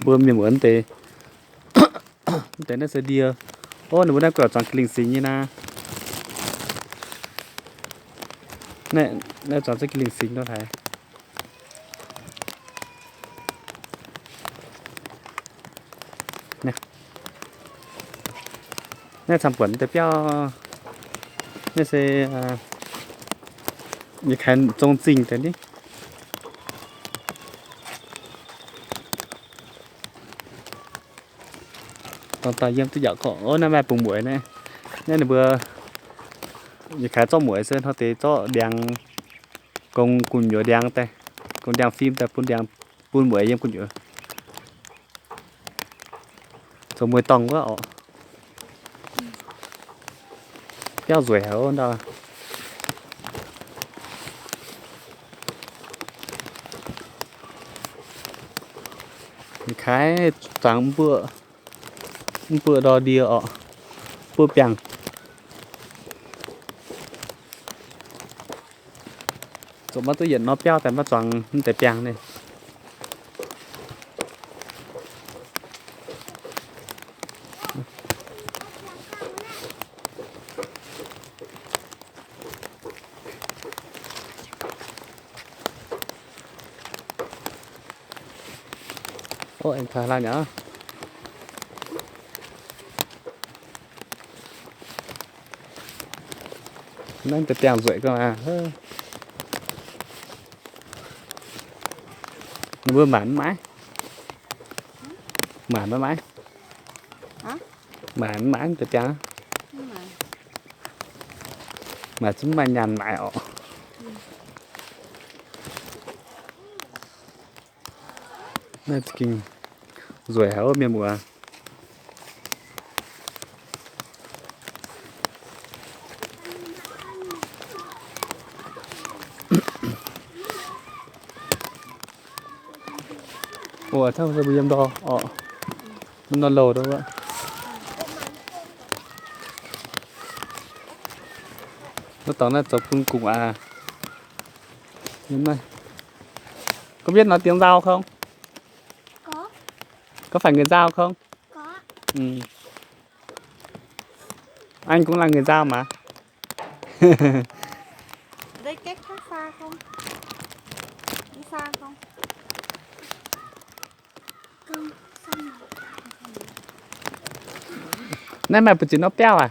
bơm miếng ấn tế tế nó sẽ đi ô nó bữa nay quẹo chọn cái linh xính như na nè nó chọn cái linh xính đó thầy nè nè sản phẩm tế béo nè sẽ như khán trong trình thế đi còn tài yếm tôi dạo có ô năm nay bùng muối này nên là vừa như khá cho muối sơn họ tế cho đèn công cùng nhựa đèn tay còn đèn phim tại phun muối yếm cùng nhựa cho muối tòng quá ọ kéo ruồi hở đâu khái trắng bữa đo đi ọ bữa bèng rồi bắt tôi dẫn nó béo tại nó trắng tại bèng này ôi anh thả lại nhá nên phải tèo rưỡi cơ mà nó vừa mãn mãi mãn mãi phải tèo mà chúng mày nhàn mãi ọ nên kinh rưỡi háo miền mùa ủa sao giờ bây giờ đo nó lồ đâu ạ nó tóm là chụp cùng đúng này có biết nói tiếng Dao không có phải người Dao không có anh cũng là người Dao mà đây cách xa không đi xa không nãy mày chỉ nó béo à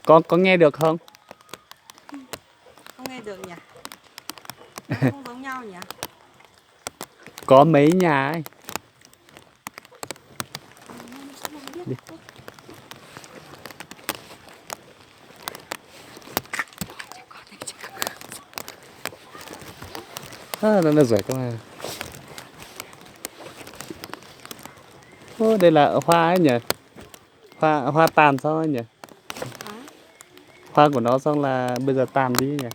có nghe được không không nghe được nhỉ không giống nhau nhỉ có mấy nhà ấy đi. Nó rời các bạn ô đây là hoa ấy nhỉ hoa tàn sao ấy nhỉ hoa của nó xong là bây giờ tàn đi nhỉ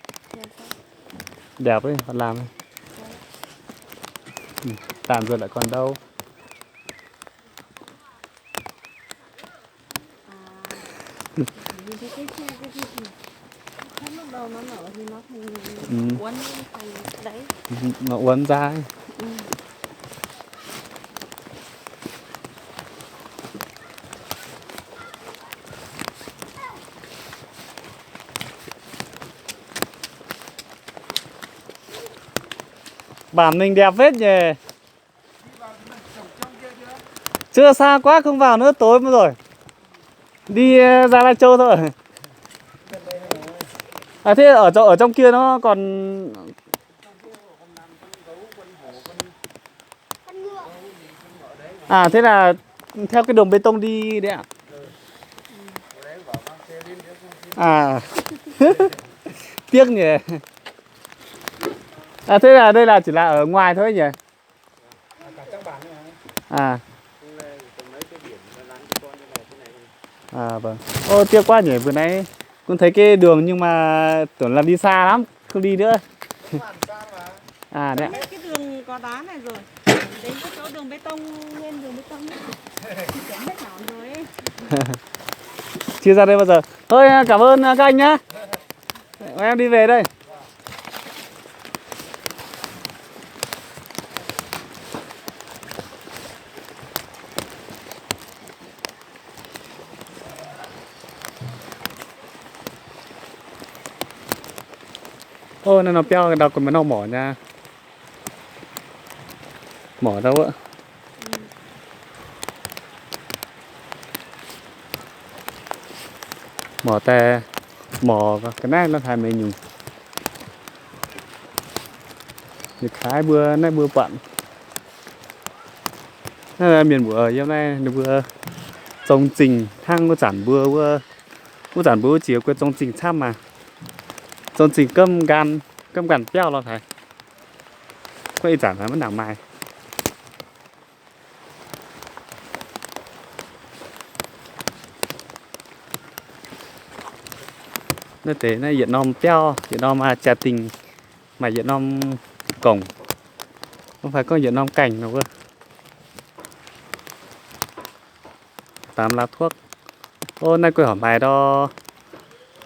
đẹp ấy họ làm ấy. Tàn rồi lại còn đâu lúc đầu nó nở thì nó thành uốn thành đấy nó uốn ra ấy. Bản mình đẹp phết nhỉ. Chưa xa quá không vào nữa tối mất rồi. Đi ra Lai Châu thôi. À thế ở trong kia nó còn à thế là theo cái đường bê tông đi đấy ạ. À tiếc nhỉ. À thế là đây là chỉ là ở ngoài thôi nhỉ. À. À vâng. Ô tiếc quá nhỉ, vừa nãy con thấy cái đường nhưng mà tưởng là đi xa lắm, không đi nữa. À đấy ạ. Cái đường có đá này rồi. Đến cái chỗ đường bê tông lên đường bê tông ấy. Kém hết nón rồi ấy. Chưa ra đây bao giờ. Thôi cảm ơn các anh nhá. Em đi về đây. ô nó béo đâu còn nó mỏ nha mỏ đâu ạ mỏ tè mỏ cái này nó thay mình dùng được khái bữa nay bữa bận miền bữa hôm nay bữa trồng trình thang có giản bữa có giản bữa chiều cái trồng trình chăm mà trồng trình cơm gan béo lo thầy có ý giản là vẫn đảo mai nó thế này Việt Nam béo Việt Nam mà trà tình mà Việt Nam cổng không phải có Việt Nam cảnh đâu cơ ตามร้านthuốc ô nay quay hỏi bài đó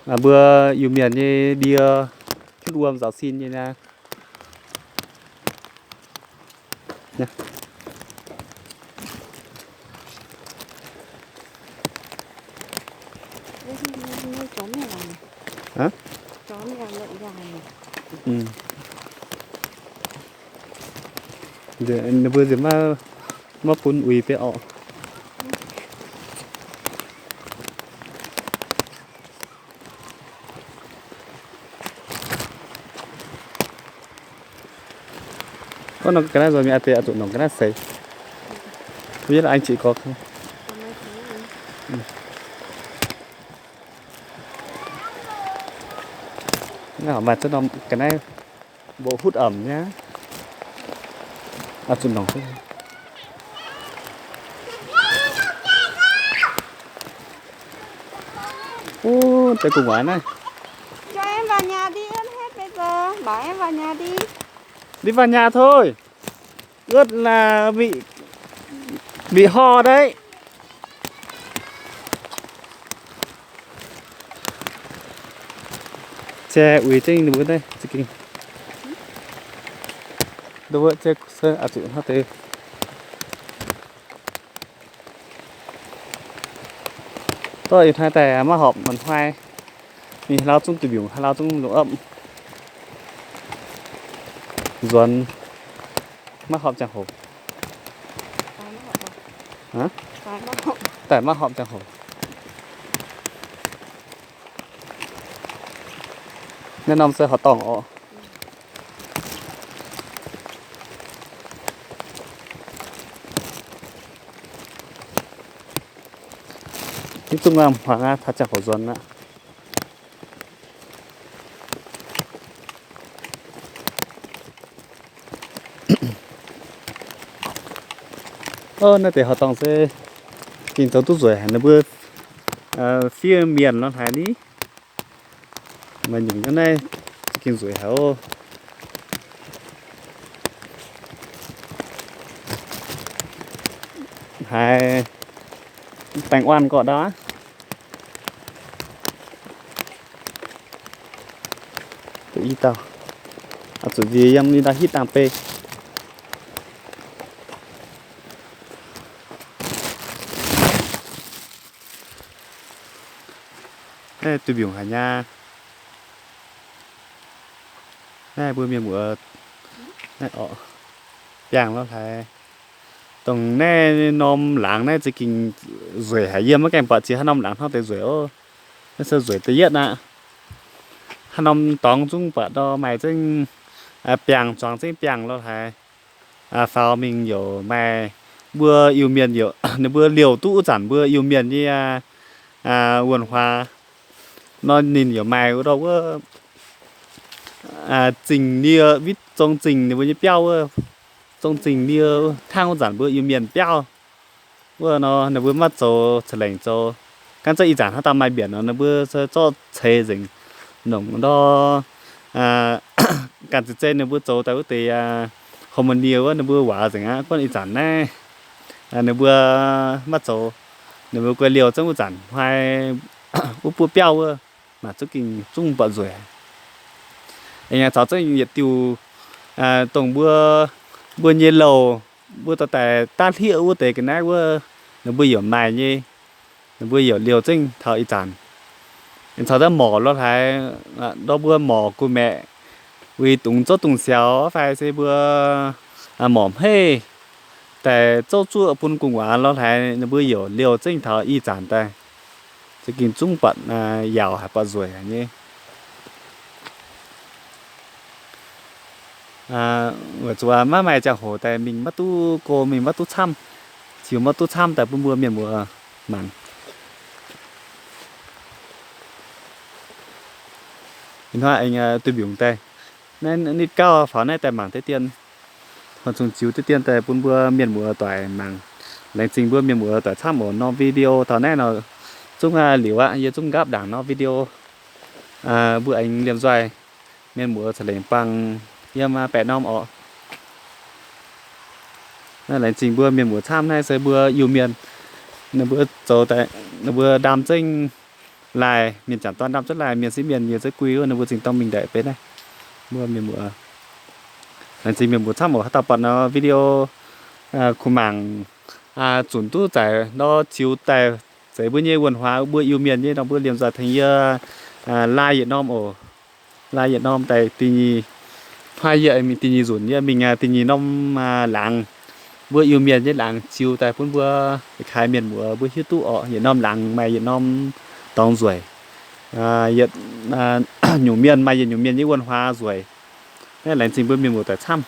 là bữa yêu miền như đi cái luồng giáo xin như nha nha chó mèo hả chó mèo lợn gà ừ giờ nó vừa giờ mà phun uy pe ọ có nó cái này rồi mình ăn tụi nó cái này sấy không biết là anh chị có không nào mà cho nó cái này bộ hút ẩm nhá tụi nó thôi ô tới cùng quán này cho em vào nhà đi ướt hết bây giờ bảo em vào nhà đi đi vào nhà thôi ướt là bị ho đấy chè uy trên được đây chỉ kinh đâu vậy chè sơ chuyện hết thế tôi thayแต่มาหอบมันควายมีเราจุ้งติ่วเราจุ้งหนูẩm dồn mắc họp chẳng hổ hả tại mắc họp chẳng hổ nên ông sẽ họ tỏng ọ nói chung là hoàng thật chẳng hổ dồn ạ nó để họ tòng sẽ kinh tế tốt rồi nó bữa phía miền nó thái đi mà những cái này kinh rồi hả ô hai tàng oan cọ đó tự ý tao sự gì em đi đã hít tàng p đây tôi biểu hà nha đây bữa miền bữa đây ọ giang nó phải tầng này nôm láng này chỉ kinh rồi hải yếm mấy cái bọt chỉ hai nôm láng thôi để rồi ô nó sẽ rồi tới yết nè hai nôm tòng chung bọt đó mày chung bèng chọn chung bèng nó phải phao mình nhiều mày bữa yêu miền nhiều nếu bữa liều tụ chẳng bữa yêu miền như quần hoa nó nhìn nhiều mày ở đâu trình nia vít trong trình thì với như béo trong trình nia thang giản bữa yêu miền béo bữa nó bữa mắt cho trở lạnh cho căn cho ý giản hắn ta mai biển nó bữa cho chế dình nồng đó cả từ trên nó bữa cho tới thì không mình nhiều nó bữa quả dình á con ý giản này nó bữa mắt cho nó bữa quay liều trong giản hai bữa béo mà cho kinh trung bận rồi anh em cháu cho nhiệt tiêu tổng bữa nhẹ lầu bữa tại tan hiệu bữa tại cái này bữa nó bữa hiểu mày như nó bữa hiểu liều chính thợ ít chán anh cháu đã mỏ nó thấy đó bữa mỏ của mẹ vì tung xéo phải sẽ bữa mỏm hê tại châu chu ở bún cùng quả nó thấy nó bữa hiểu liều chính thảo y giản đây sẽ kinh trung bận giàu hay bận rồi nhé ở chỗ má mày chả hổ tại mình bắt tu cô mình bắt tu chăm chiều bắt tu chăm tại bữa miền mùa mặn nhìn hoa anh tôi biểu tay nên nít cao pháo này tại mảng thế tiên còn chúng chiếu thế tiên tại bữa miền mùa tại mảng lấy trình bữa miền mùa tại tham ở nó video thảo này nó chúng liều giờ chúng gấp đảng nó video bữa anh liềm doài miền mùa sẽ lấy bằng yếm bẻ nom ọ lấy trình bữa miền mùa tham này sẽ bữa yêu miền nó bữa chỗ tại nó bữa đam tranh lại miền chẳng toàn đam rất lại miền sĩ miền nhiều rất quý hơn nó bữa trình tông mình để bên này bữa miền mùa lấy trình miền mùa tham ở tập bản video của mảng chuẩn tu tại nó chiếu tại sẽ bữa như quần hóa bữa yêu miền như nó bữa liềm doài thành lai Việt Nam ở lai Việt Nam tại tì hai vậy mình tì rủn như mình tì nông làng bữa yêu miền với làng chiều tại phun bữa khai miền bữa bữa hiếu tụ ở Việt Nam làng mày Việt Nam tòng ruồi Việt nhủ miền mày nhủ miền với quân hoa ruồi nên là trình bữa miền bữa tại thăm